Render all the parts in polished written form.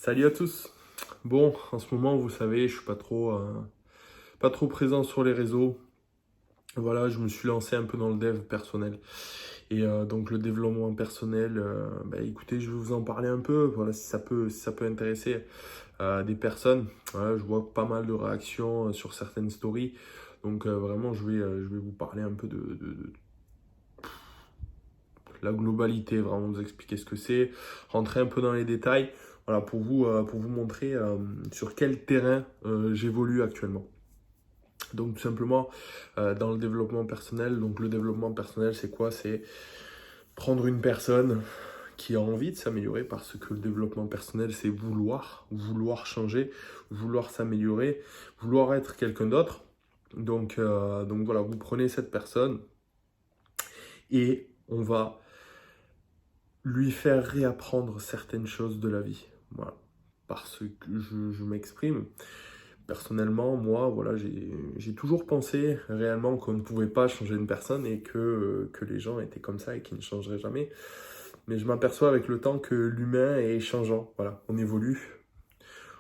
Salut à tous. Bon, en ce moment, vous savez, je suis pas trop présent sur les réseaux. Voilà, je me suis lancé un peu dans le dev personnel. Donc le développement personnel, écoutez, je vais vous en parler un peu. Voilà, si ça peut intéresser des personnes. Voilà, je vois pas mal de réactions sur certaines stories. Donc vraiment, je vais vous parler un peu de la globalité, vraiment vous expliquer ce que c'est, rentrer un peu dans les détails, voilà, pour vous montrer sur quel terrain j'évolue actuellement. Donc tout simplement dans le développement personnel, donc le développement personnel c'est quoi? C'est prendre une personne qui a envie de s'améliorer parce que le développement personnel c'est vouloir changer, vouloir s'améliorer, vouloir être quelqu'un d'autre. Donc voilà, vous prenez cette personne et on va lui faire réapprendre certaines choses de la vie. Voilà. Parce que je m'exprime. Personnellement, moi, voilà, j'ai toujours pensé réellement qu'on ne pouvait pas changer une personne et que les gens étaient comme ça et qu'ils ne changeraient jamais. Mais je m'aperçois avec le temps que l'humain est changeant. Voilà, on évolue,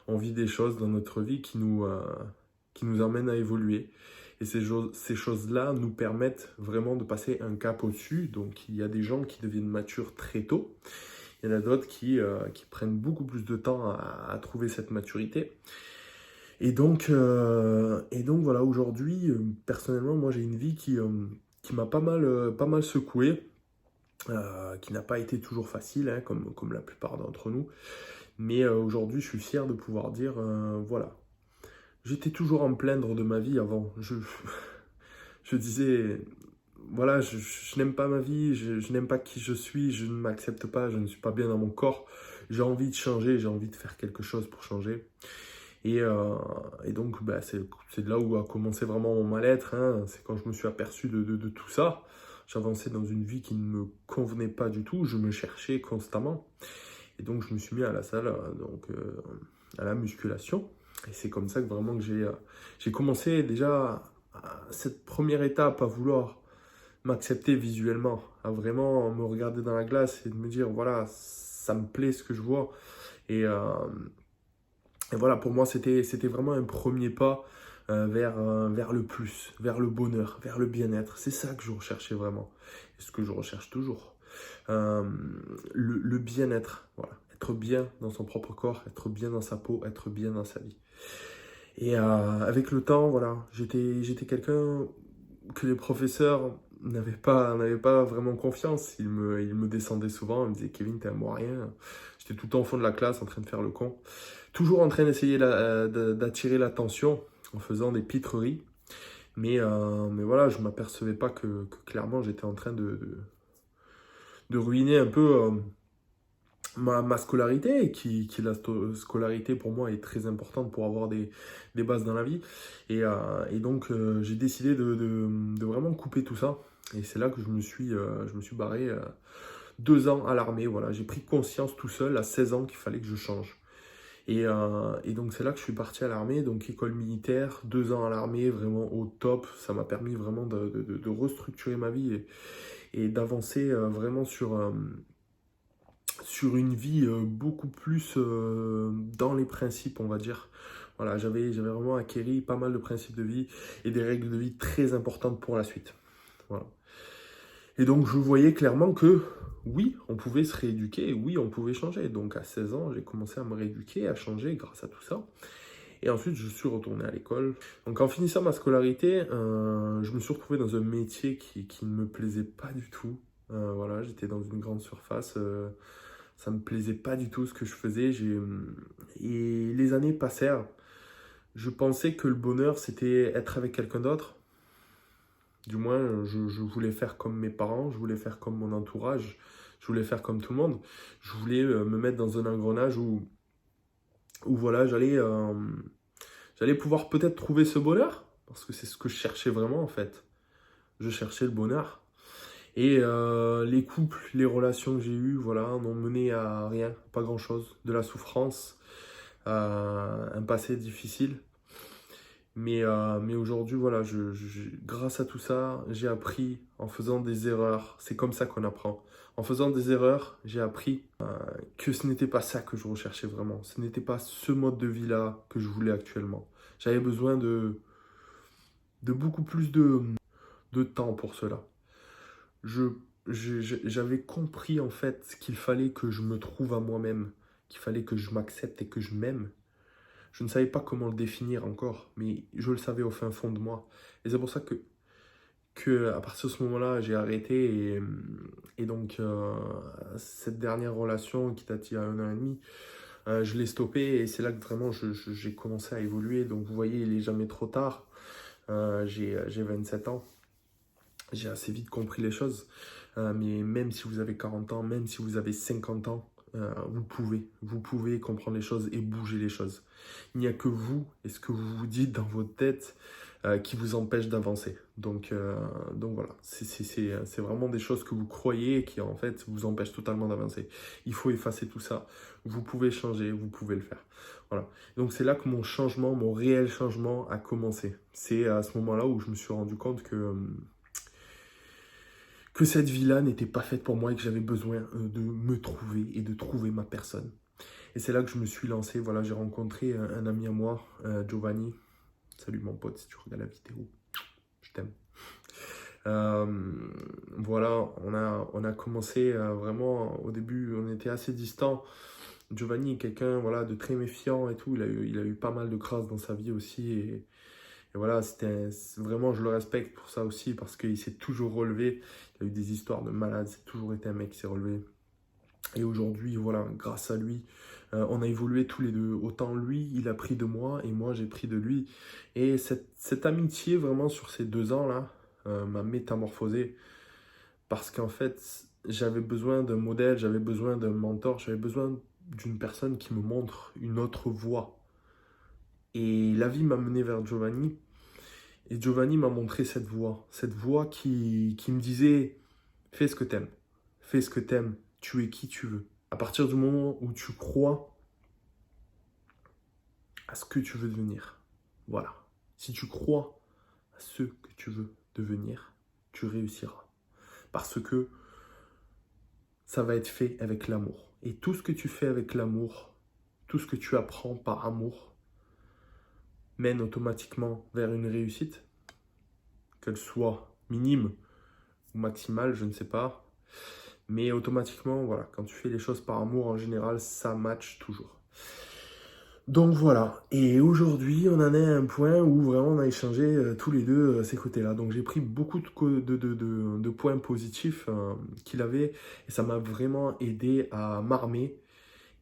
on vit des choses dans notre vie qui nous emmènent à évoluer. Et ces choses-là nous permettent vraiment de passer un cap au-dessus. Donc il y a des gens qui deviennent matures très tôt. Il y en a d'autres qui prennent beaucoup plus de temps à trouver cette maturité. Et donc voilà, aujourd'hui, personnellement, moi j'ai une vie qui m'a pas mal secoué, qui n'a pas été toujours facile, hein, comme la plupart d'entre nous. Mais aujourd'hui, je suis fier de pouvoir dire, voilà, j'étais toujours à me plaindre de ma vie avant. Je disais, voilà, je n'aime pas ma vie, je n'aime pas qui je suis, je ne m'accepte pas, je ne suis pas bien dans mon corps. J'ai envie de changer, j'ai envie de faire quelque chose pour changer. Et, euh, et donc, c'est de là où a commencé vraiment mon mal-être, hein. C'est quand je me suis aperçu de tout ça. J'avançais dans une vie qui ne me convenait pas du tout, je me cherchais constamment. Et donc, je me suis mis à la salle, à la musculation. Et c'est comme ça que vraiment que j'ai commencé déjà cette première étape à vouloir m'accepter visuellement, à vraiment me regarder dans la glace et de me dire, voilà, ça me plaît ce que je vois. Et, euh, et voilà, pour moi, c'était vraiment un premier pas vers le plus, vers le bonheur, vers le bien-être. C'est ça que je recherchais vraiment. Et ce que je recherche toujours. Euh, le bien-être, voilà. Être bien dans son propre corps, être bien dans sa peau, être bien dans sa vie. Avec le temps, voilà, j'étais quelqu'un que les professeurs n'avaient pas vraiment confiance. Ils me descendaient souvent, ils me disaient Kevin, t'es un bon à rien. J'étais tout le temps au fond de la classe en train de faire le con. Toujours en train d'essayer d'attirer l'attention en faisant des pitreries. Mais voilà, je m'apercevais pas que clairement j'étais en train de ruiner un peu ma scolarité, qui la scolarité pour moi est très importante pour avoir des bases dans la vie. Et donc j'ai décidé de vraiment couper tout ça. Et c'est là que je me suis barré 2 ans à l'armée. Voilà, j'ai pris conscience tout seul à 16 ans qu'il fallait que je change. Et donc c'est là que je suis parti à l'armée, donc école militaire, 2 ans à l'armée, vraiment au top. Ça m'a permis vraiment de restructurer ma vie et d'avancer vraiment sur une vie beaucoup plus dans les principes, on va dire. Voilà, j'avais vraiment acquéri pas mal de principes de vie et des règles de vie très importantes pour la suite. Voilà. Et donc je voyais clairement que oui, on pouvait se rééduquer, oui, on pouvait changer. Donc à 16 ans, j'ai commencé à me rééduquer, à changer grâce à tout ça. Et ensuite, je suis retourné à l'école. Donc en finissant ma scolarité, je me suis retrouvé dans un métier qui ne me plaisait pas du tout. Voilà, j'étais dans une grande surface. Ça me plaisait pas du tout ce que je faisais. Et les années passèrent. Je pensais que le bonheur, c'était être avec quelqu'un d'autre. Du moins, je voulais faire comme mes parents, je voulais faire comme mon entourage, je voulais faire comme tout le monde. Je voulais me mettre dans un engrenage où voilà, j'allais pouvoir peut-être trouver ce bonheur, parce que c'est ce que je cherchais vraiment en fait. Je cherchais le bonheur. Et les couples, les relations que j'ai eues, voilà, n'ont mené à rien, pas grand-chose. De la souffrance, un passé difficile. Mais aujourd'hui, voilà, grâce à tout ça, j'ai appris en faisant des erreurs. C'est comme ça qu'on apprend. En faisant des erreurs, j'ai appris que ce n'était pas ça que je recherchais vraiment. Ce n'était pas ce mode de vie-là que je voulais actuellement. J'avais besoin de beaucoup plus de temps pour cela. Je, J'avais compris en fait qu'il fallait que je me trouve à moi-même, qu'il fallait que je m'accepte et que je m'aime. Je ne savais pas comment le définir encore, mais je le savais au fin fond de moi. Et c'est pour ça que à partir de ce moment-là, j'ai arrêté et donc cette dernière relation qui date il y a 1 an et demi, je l'ai stoppée et c'est là que vraiment j'ai commencé à évoluer. Donc vous voyez, il n'est jamais trop tard. J'ai 27 ans. J'ai assez vite compris les choses. Mais même si vous avez 40 ans, même si vous avez 50 ans, vous pouvez comprendre les choses et bouger les choses. Il n'y a que vous et ce que vous vous dites dans votre tête qui vous empêche d'avancer. Donc voilà, c'est vraiment des choses que vous croyez et qui en fait vous empêchent totalement d'avancer. Il faut effacer tout ça. Vous pouvez changer, vous pouvez le faire. Voilà. Donc c'est là que mon changement, mon réel changement a commencé. C'est à ce moment-là où je me suis rendu compte que cette vie-là n'était pas faite pour moi et que j'avais besoin de me trouver et de trouver ma personne. Et c'est là que je me suis lancé. Voilà, j'ai rencontré un ami à moi, Giovanni. Salut mon pote si tu regardes la vidéo. Je t'aime. Voilà, on a commencé vraiment, au début, on était assez distants. Giovanni est quelqu'un voilà, de très méfiant et tout. Il a eu pas mal de grâce dans sa vie aussi. Et voilà, vraiment, je le respecte pour ça aussi parce qu'il s'est toujours relevé. Il a eu des histoires de malades. C'est toujours été un mec qui s'est relevé. Et aujourd'hui, voilà, grâce à lui, on a évolué tous les deux. Autant lui, il a pris de moi et moi, j'ai pris de lui. Et cette amitié, vraiment, sur ces 2 ans-là, m'a métamorphosé. Parce qu'en fait, j'avais besoin d'un modèle, j'avais besoin d'un mentor, j'avais besoin d'une personne qui me montre une autre voie. Et la vie m'a mené vers Giovanni. Et Giovanni m'a montré cette voie qui me disait, fais ce que t'aimes, fais ce que t'aimes, tu es qui tu veux. À partir du moment où tu crois à ce que tu veux devenir, voilà. Si tu crois à ce que tu veux devenir, tu réussiras. Parce que ça va être fait avec l'amour. Et tout ce que tu fais avec l'amour, tout ce que tu apprends par amour, mène automatiquement vers une réussite, qu'elle soit minime ou maximale, je ne sais pas. Mais automatiquement, voilà, quand tu fais les choses par amour, en général, ça match toujours. Donc voilà, et aujourd'hui, on en est à un point où vraiment on a échangé tous les deux ces côtés-là. Donc j'ai pris beaucoup de points positifs qu'il avait, et ça m'a vraiment aidé à m'armer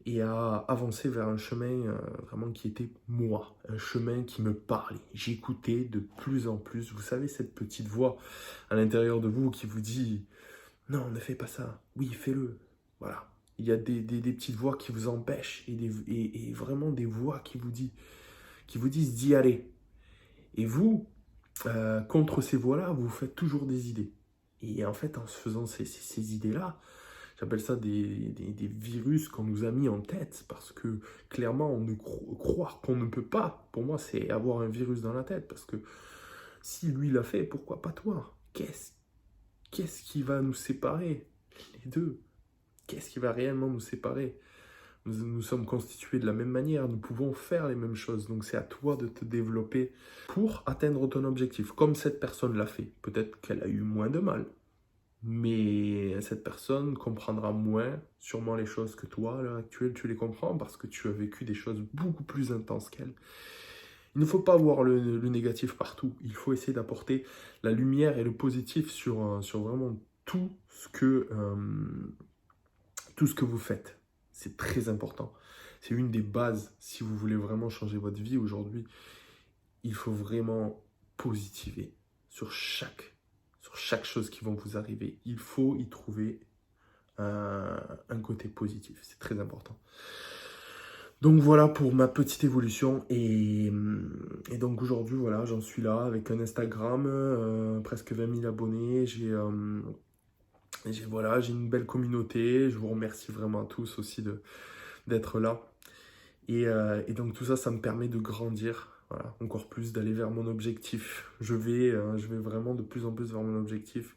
et à avancer vers un chemin vraiment qui était moi, un chemin qui me parlait. J'écoutais de plus en plus, vous savez, cette petite voix à l'intérieur de vous qui vous dit « Non, ne fais pas ça, oui, fais-le ». Voilà, il y a des petites voix qui vous empêchent et vraiment des voix qui vous disent d'y aller. Et vous, contre ces voix-là, vous faites toujours des idées. Et en fait, en se faisant ces idées-là, j'appelle ça des virus qu'on nous a mis en tête parce que clairement, croire qu'on ne peut pas, pour moi, c'est avoir un virus dans la tête. Parce que si lui l'a fait, pourquoi pas toi? Qu'est-ce qui va nous séparer? Les deux. Qu'est-ce qui va réellement nous séparer? Nous sommes constitués de la même manière, nous pouvons faire les mêmes choses. Donc c'est à toi de te développer pour atteindre ton objectif, comme cette personne l'a fait. Peut-être qu'elle a eu moins de mal, mais cette personne comprendra moins sûrement les choses que toi, à l'heure actuelle, tu les comprends parce que tu as vécu des choses beaucoup plus intenses qu'elle. Il ne faut pas voir le négatif partout. Il faut essayer d'apporter la lumière et le positif sur vraiment tout ce que vous faites. C'est très important. C'est une des bases. Si vous voulez vraiment changer votre vie aujourd'hui, il faut vraiment positiver sur chaque chose qui va vous arriver. Il faut y trouver un côté positif. C'est très important. Donc voilà pour ma petite évolution. Et donc aujourd'hui, voilà, j'en suis là avec un Instagram, presque 20 000 abonnés. J'ai une belle communauté. Je vous remercie vraiment à tous aussi d'être là. Et donc tout ça, ça me permet de grandir, voilà, encore plus, d'aller vers mon objectif. Je vais vraiment de plus en plus vers mon objectif.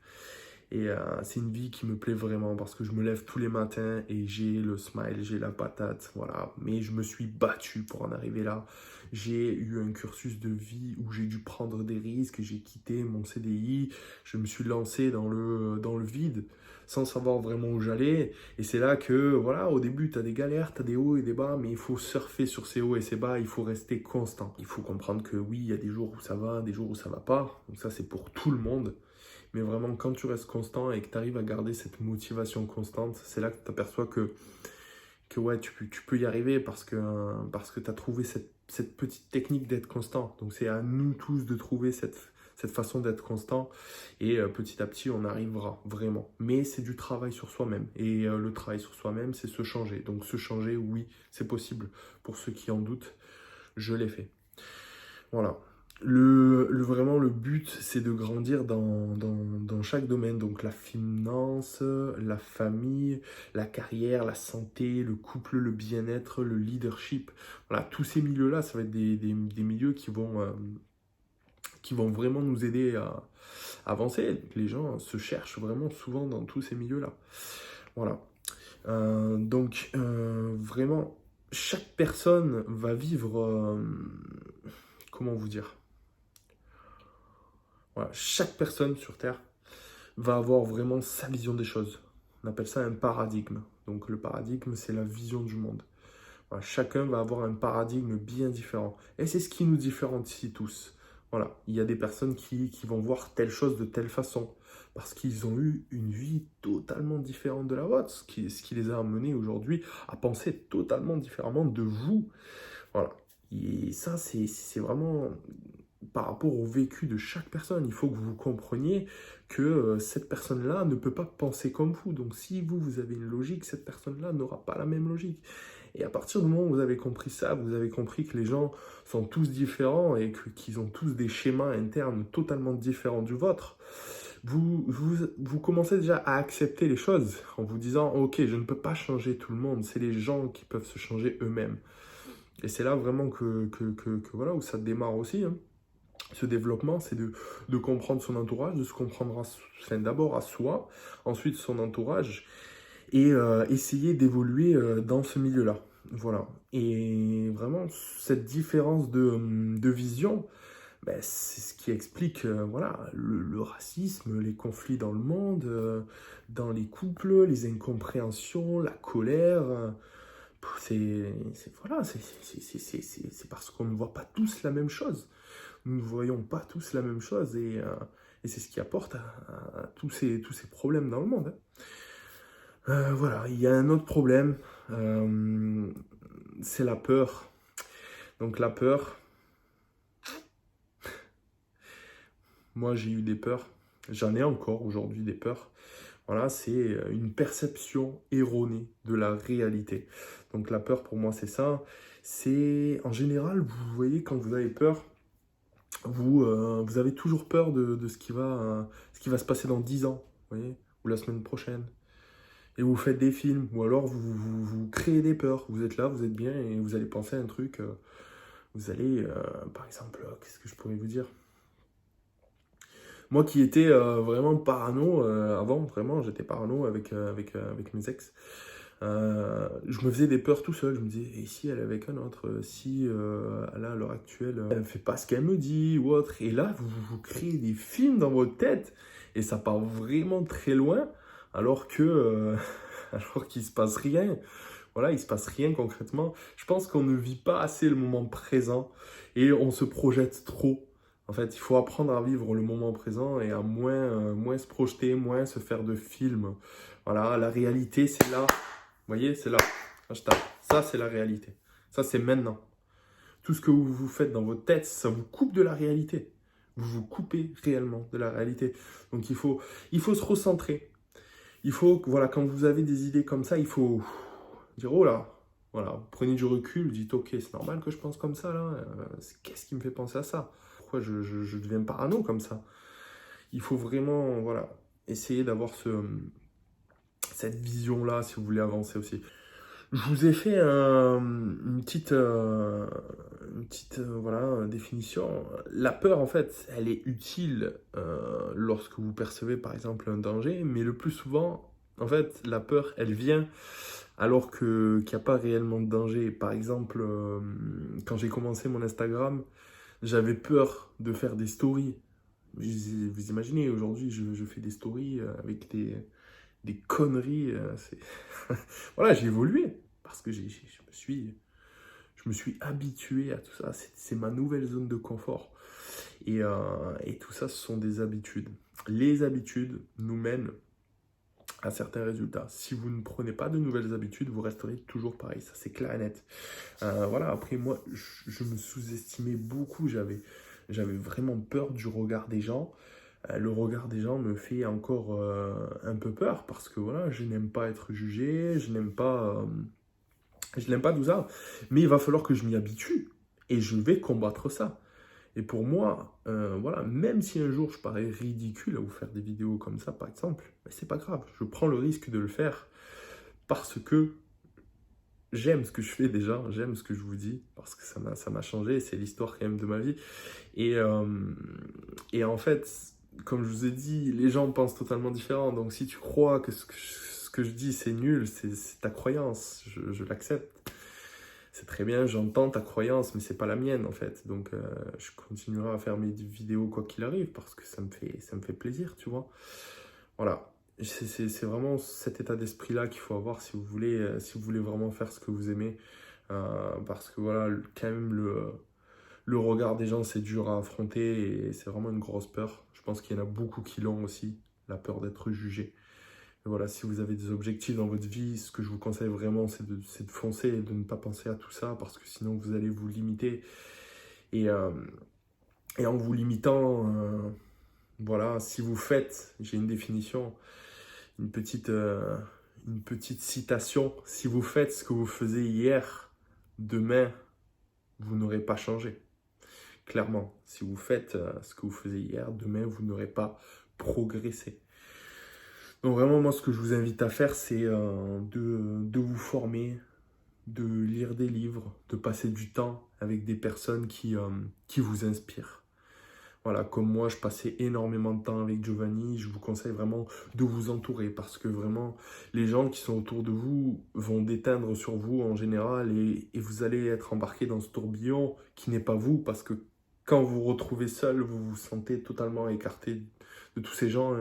Et c'est une vie qui me plaît vraiment parce que je me lève tous les matins et j'ai le smile, j'ai la patate, voilà. Mais je me suis battu pour en arriver là. J'ai eu un cursus de vie où j'ai dû prendre des risques, j'ai quitté mon CDI, je me suis lancé dans le vide sans savoir vraiment où j'allais. Et c'est là que, voilà, au début, tu as des galères, tu as des hauts et des bas, mais il faut surfer sur ces hauts et ces bas, il faut rester constant. Il faut comprendre que oui, il y a des jours où ça va, des jours où ça va pas. Donc ça, c'est pour tout le monde. Mais vraiment, quand tu restes constant et que tu arrives à garder cette motivation constante, c'est là que tu t'aperçois que ouais, tu peux y arriver parce que tu as trouvé cette petite technique d'être constant. Donc c'est à nous tous de trouver cette façon d'être constant et petit à petit on arrivera vraiment. Mais c'est du travail sur soi-même et le travail sur soi-même c'est se changer. Donc se changer, oui, c'est possible. Pour ceux qui en doutent, je l'ai fait. Voilà. Vraiment, le but, c'est de grandir dans chaque domaine. Donc, la finance, la famille, la carrière, la santé, le couple, le bien-être, le leadership. Voilà, tous ces milieux-là, ça va être des milieux qui vont vraiment nous aider à avancer. Les gens se cherchent vraiment souvent dans tous ces milieux-là. Voilà. Vraiment, chaque personne va vivre... comment vous dire? Voilà, chaque personne sur Terre va avoir vraiment sa vision des choses. On appelle ça un paradigme. Donc le paradigme, c'est la vision du monde. Voilà, chacun va avoir un paradigme bien différent. Et c'est ce qui nous différencie tous. Voilà, il y a des personnes qui vont voir telle chose de telle façon, parce qu'ils ont eu une vie totalement différente de la vôtre, ce qui les a amenés aujourd'hui à penser totalement différemment de vous. Voilà. Et ça, c'est vraiment par rapport au vécu de chaque personne. Il faut que vous compreniez que cette personne-là ne peut pas penser comme vous. Donc si vous avez une logique, cette personne-là n'aura pas la même logique. Et à partir du moment où vous avez compris ça, vous avez compris que les gens sont tous différents et qu'ils ont tous des schémas internes totalement différents du vôtre, vous commencez déjà à accepter les choses en vous disant « Ok, je ne peux pas changer tout le monde, c'est les gens qui peuvent se changer eux-mêmes. » Et c'est là vraiment que voilà, où ça démarre aussi, hein. Ce développement, c'est de comprendre son entourage, de se comprendre d'abord à soi, ensuite son entourage, et essayer d'évoluer dans ce milieu-là. Voilà. Et vraiment, cette différence de vision, ben, c'est ce qui explique voilà, le racisme, les conflits dans le monde, dans les couples, les incompréhensions, la colère. Voilà, c'est parce qu'on ne voit pas tous la même chose. Nous ne voyons pas tous la même chose et c'est ce qui apporte à tous ces problèmes dans le monde, hein. Voilà, il y a un autre problème, c'est la peur. Donc la peur, moi j'ai eu des peurs, j'en ai encore aujourd'hui des peurs. Voilà, c'est une perception erronée de la réalité. Donc la peur pour moi c'est ça. C'est en général, vous voyez, quand vous avez peur, vous avez toujours peur de ce qui va se passer dans 10 ans, vous voyez, ou la semaine prochaine. Et vous faites des films, ou alors vous créez des peurs. Vous êtes là, vous êtes bien, et vous allez penser à un truc. Vous allez, par exemple, qu'est-ce que je pourrais vous dire? Moi qui étais vraiment parano avant, vraiment, j'étais parano avec mes ex. Je me faisais des peurs tout seul. Je me disais, et si elle est avec un autre, si là, à l'heure actuelle, elle ne fait pas ce qu'elle me dit ou autre. Et là, vous créez des films dans votre tête et ça part vraiment très loin alors que alors qu'il se passe rien. Voilà, il se passe rien concrètement. Je pense qu'on ne vit pas assez le moment présent et on se projette trop. En fait, il faut apprendre à vivre le moment présent et à moins se projeter, moins se faire de films. Voilà, la réalité, c'est là. Vous voyez, c'est là. Hashtag. Ça, c'est la réalité. Ça, c'est maintenant. Tout ce que vous faites dans votre tête, ça vous coupe de la réalité. Vous vous coupez réellement de la réalité. Donc, il faut se recentrer. Il faut, voilà, quand vous avez des idées comme ça, il faut dire, oh là, voilà, vous prenez du recul, vous dites, ok, c'est normal que je pense comme ça, là. Qu'est-ce qui me fait penser à ça? Pourquoi je deviens parano comme ça? Il faut vraiment, voilà, essayer d'avoir cette vision-là, si vous voulez avancer aussi. Je vous ai fait une voilà, définition. La peur, en fait, elle est utile lorsque vous percevez, par exemple, un danger, mais le plus souvent, en fait, la peur, elle vient alors qu'il n'y a pas réellement de danger. Par exemple, quand j'ai commencé mon Instagram, j'avais peur de faire des stories. Vous imaginez, aujourd'hui, je fais des stories avec des conneries. Voilà, j'ai évolué parce que je me suis habitué à tout ça. C'est ma nouvelle zone de confort. Et tout ça, ce sont des habitudes. Les habitudes nous mènent à certains résultats. Si vous ne prenez pas de nouvelles habitudes, vous resterez toujours pareil. Ça, c'est clair et net. Voilà, après, moi, je me sous-estimais beaucoup. J'avais vraiment peur du regard des gens. Le regard des gens me fait encore un peu peur parce que voilà, je n'aime pas être jugé, je n'aime pas tout ça, mais il va falloir que je m'y habitue et je vais combattre ça. Et pour moi, voilà, même si un jour je parais ridicule à vous faire des vidéos comme ça, par exemple, mais c'est pas grave, je prends le risque de le faire parce que j'aime ce que je fais déjà, j'aime ce que je vous dis, parce que ça m'a changé, c'est l'histoire quand même de ma vie. Et, euh, et en fait, comme je vous ai dit, les gens pensent totalement différent. Donc si tu crois que ce que je dis c'est nul, c'est ta croyance, je l'accepte. C'est très bien, j'entends ta croyance, mais c'est pas la mienne en fait. Donc je continuerai à faire mes vidéos quoi qu'il arrive, parce que ça me fait plaisir, tu vois. Voilà. C'est vraiment cet état d'esprit-là qu'il faut avoir si vous voulez vraiment faire ce que vous aimez. Parce que voilà, quand même, le regard des gens, c'est dur à affronter et c'est vraiment une grosse peur. Je pense qu'il y en a beaucoup qui l'ont aussi, la peur d'être jugé. Et voilà, si vous avez des objectifs dans votre vie, ce que je vous conseille vraiment, c'est de foncer et de ne pas penser à tout ça parce que sinon vous allez vous limiter. Et, euh, et en vous limitant, voilà, si vous faites, j'ai une définition, une petite, euh, une petite citation, si vous faites ce que vous faisiez hier, demain, vous n'aurez pas changé. Clairement, si vous faites ce que vous faisiez hier, demain, vous n'aurez pas progressé. Donc vraiment, moi, ce que je vous invite à faire, c'est de vous former, de lire des livres, de passer du temps avec des personnes qui vous inspirent. Voilà, comme moi, je passais énormément de temps avec Giovanni, je vous conseille vraiment de vous entourer parce que vraiment, les gens qui sont autour de vous vont déteindre sur vous en général et vous allez être embarqué dans ce tourbillon qui n'est pas vous parce que quand vous vous retrouvez seul, vous vous sentez totalement écarté de tous ces gens.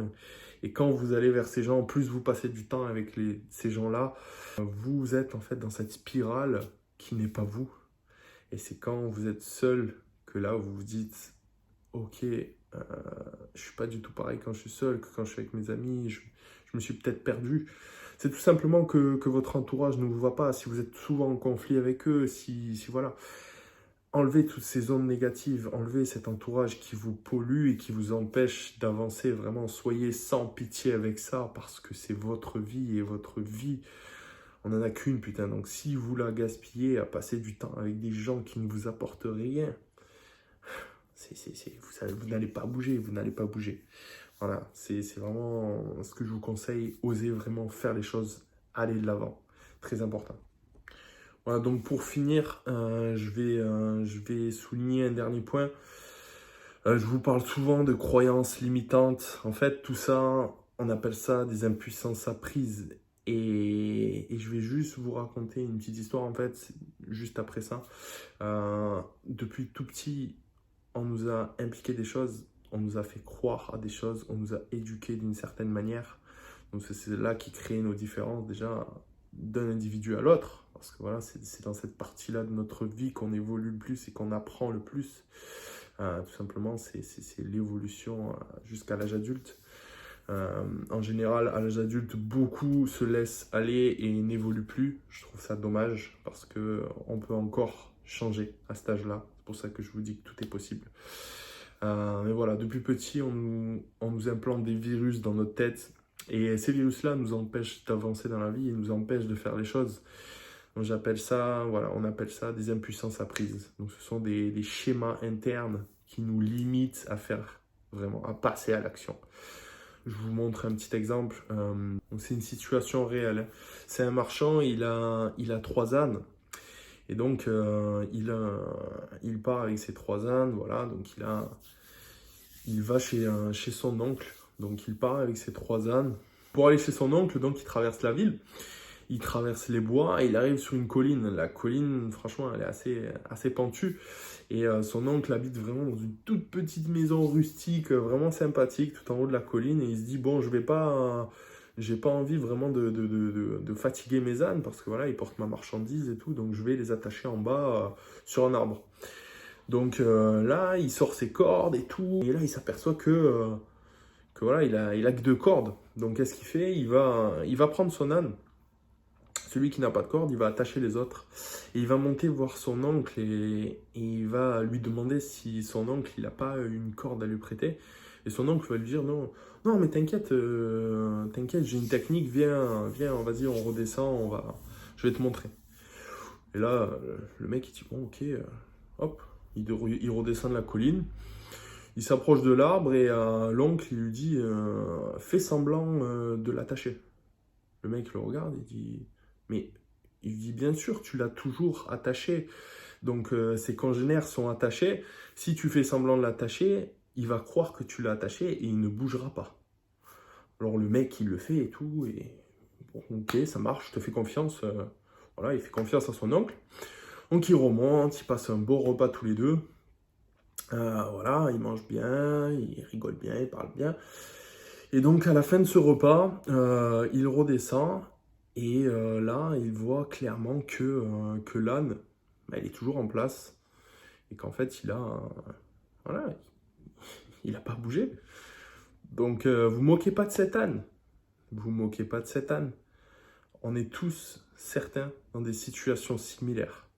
Et quand vous allez vers ces gens, plus vous passez du temps avec ces gens-là, vous êtes en fait dans cette spirale qui n'est pas vous. Et c'est quand vous êtes seul que là, vous vous dites ok, je suis pas du tout pareil quand je suis seul que quand je suis avec mes amis, je me suis peut-être perdu. C'est tout simplement que votre entourage ne vous voit pas, si vous êtes souvent en conflit avec eux, si voilà. Enlevez toutes ces zones négatives, enlevez cet entourage qui vous pollue et qui vous empêche d'avancer. Vraiment, soyez sans pitié avec ça parce que c'est votre vie et votre vie, on n'en a qu'une putain. Donc si vous la gaspillez à passer du temps avec des gens qui ne vous apportent rien, vous n'allez pas bouger, vous n'allez pas bouger. Voilà, c'est vraiment ce que je vous conseille, osez vraiment faire les choses, aller de l'avant, très important. Voilà, donc pour finir, je vais souligner un dernier point. Je vous parle souvent de croyances limitantes. En fait, tout ça, on appelle ça des impuissances apprises. Et je vais juste vous raconter une petite histoire, en fait, juste après ça. Depuis tout petit, on nous a impliqué des choses, on nous a fait croire à des choses, on nous a éduqués d'une certaine manière. Donc c'est là qui crée nos différences déjà d'un individu à l'autre. Parce que voilà, c'est dans cette partie-là de notre vie qu'on évolue le plus et qu'on apprend le plus. Tout simplement, c'est l'évolution jusqu'à l'âge adulte. En général, à l'âge adulte, beaucoup se laissent aller et n'évoluent plus. Je trouve ça dommage parce qu'on peut encore changer à cet âge-là. C'est pour ça que je vous dis que tout est possible. Mais voilà, depuis petit, on nous implante des virus dans notre tête. Et ces virus-là nous empêchent d'avancer dans la vie et nous empêchent de faire les choses. Donc j'appelle ça, voilà, on appelle ça des impuissances apprises. Donc ce sont des schémas internes qui nous limitent à faire vraiment, à passer à l'action. Je vous montre un petit exemple. Donc c'est une situation réelle. C'est un marchand, il a 3 ânes. Et donc, il part avec ses 3 ânes, voilà, donc il va chez son oncle. Donc, il part avec ses 3 ânes pour aller chez son oncle, donc il traverse la ville. Il traverse les bois et il arrive sur une colline. La colline, franchement, elle est assez pentue. Et son oncle habite vraiment dans une toute petite maison rustique, vraiment sympathique, tout en haut de la colline. Et il se dit, bon, j'ai pas envie vraiment de fatiguer mes ânes, parce que voilà, ils portent ma marchandise et tout, donc je vais les attacher en bas sur un arbre. Donc là, il sort ses cordes et tout. Et là, il s'aperçoit que voilà, il a que 2 cordes. Donc qu'est-ce qu'il fait? Il va prendre son âne. Celui qui n'a pas de corde, il va attacher les autres. Et il va monter voir son oncle et il va lui demander si son oncle, il n'a pas une corde à lui prêter. Et son oncle va lui dire, non, non, mais t'inquiète, t'inquiète, j'ai une technique, viens, vas-y, on redescend, je vais te montrer. Et là, le mec, il dit, bon, ok, hop, il redescend de la colline. Il s'approche de l'arbre et l'oncle, il lui dit, fais semblant de l'attacher. Le mec le regarde et dit, mais il dit, bien sûr, tu l'as toujours attaché. Donc ses congénères sont attachés. Si tu fais semblant de l'attacher, il va croire que tu l'as attaché et il ne bougera pas. Alors le mec, il le fait et tout. Et bon, ok, ça marche, je te fais confiance. Voilà, il fait confiance à son oncle. Donc il remonte, ils passent un beau repas tous les deux. Voilà, ils mangent bien, ils rigolent bien, ils parlent bien. Et donc à la fin de ce repas, il redescend et là, il voit clairement que l'âne, bah, il est toujours en place et qu'en fait, voilà, il a pas bougé. Donc vous moquez pas de cet âne, vous moquez pas de cet âne. On est tous certains dans des situations similaires.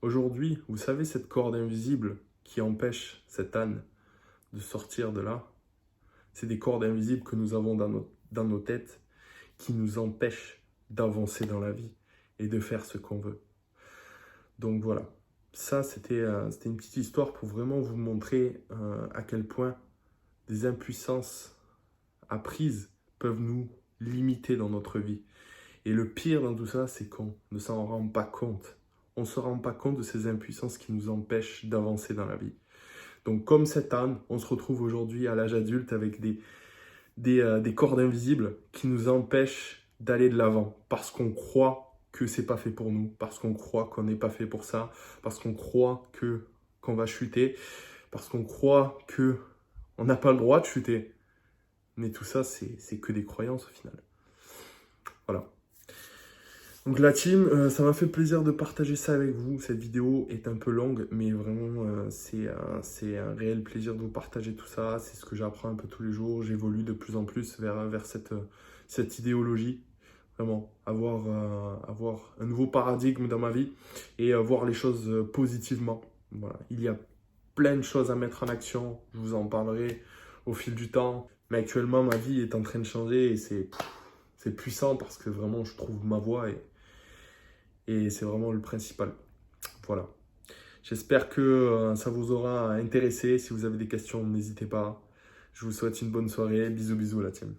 Aujourd'hui, vous savez cette corde invisible qui empêche cet âne de sortir de là? C'est des cordes invisibles que nous avons dans nos têtes qui nous empêchent d'avancer dans la vie et de faire ce qu'on veut. Donc voilà, ça c'était une petite histoire pour vraiment vous montrer à quel point des impuissances apprises peuvent nous limiter dans notre vie. Et le pire dans tout ça, c'est qu'on ne s'en rend pas compte. On ne se rend pas compte de ces impuissances qui nous empêchent d'avancer dans la vie. Donc comme cet âne, on se retrouve aujourd'hui à l'âge adulte avec des cordes invisibles qui nous empêchent d'aller de l'avant parce qu'on croit que c'est pas fait pour nous, parce qu'on croit qu'on n'est pas fait pour ça, parce qu'on croit qu'on va chuter, parce qu'on croit que on n'a pas le droit de chuter. Mais tout ça, c'est que des croyances au final. Voilà. Donc la team, ça m'a fait plaisir de partager ça avec vous. Cette vidéo est un peu longue, mais vraiment, c'est un réel plaisir de vous partager tout ça. C'est ce que j'apprends un peu tous les jours. J'évolue de plus en plus vers cette idéologie. Vraiment, avoir un nouveau paradigme dans ma vie et voir les choses positivement. Voilà. Il y a plein de choses à mettre en action. Je vous en parlerai au fil du temps. Mais actuellement, ma vie est en train de changer et c'est puissant parce que vraiment, je trouve ma voie et c'est vraiment le principal. Voilà. J'espère que ça vous aura intéressé. Si vous avez des questions, n'hésitez pas. Je vous souhaite une bonne soirée. Bisous, bisous la team.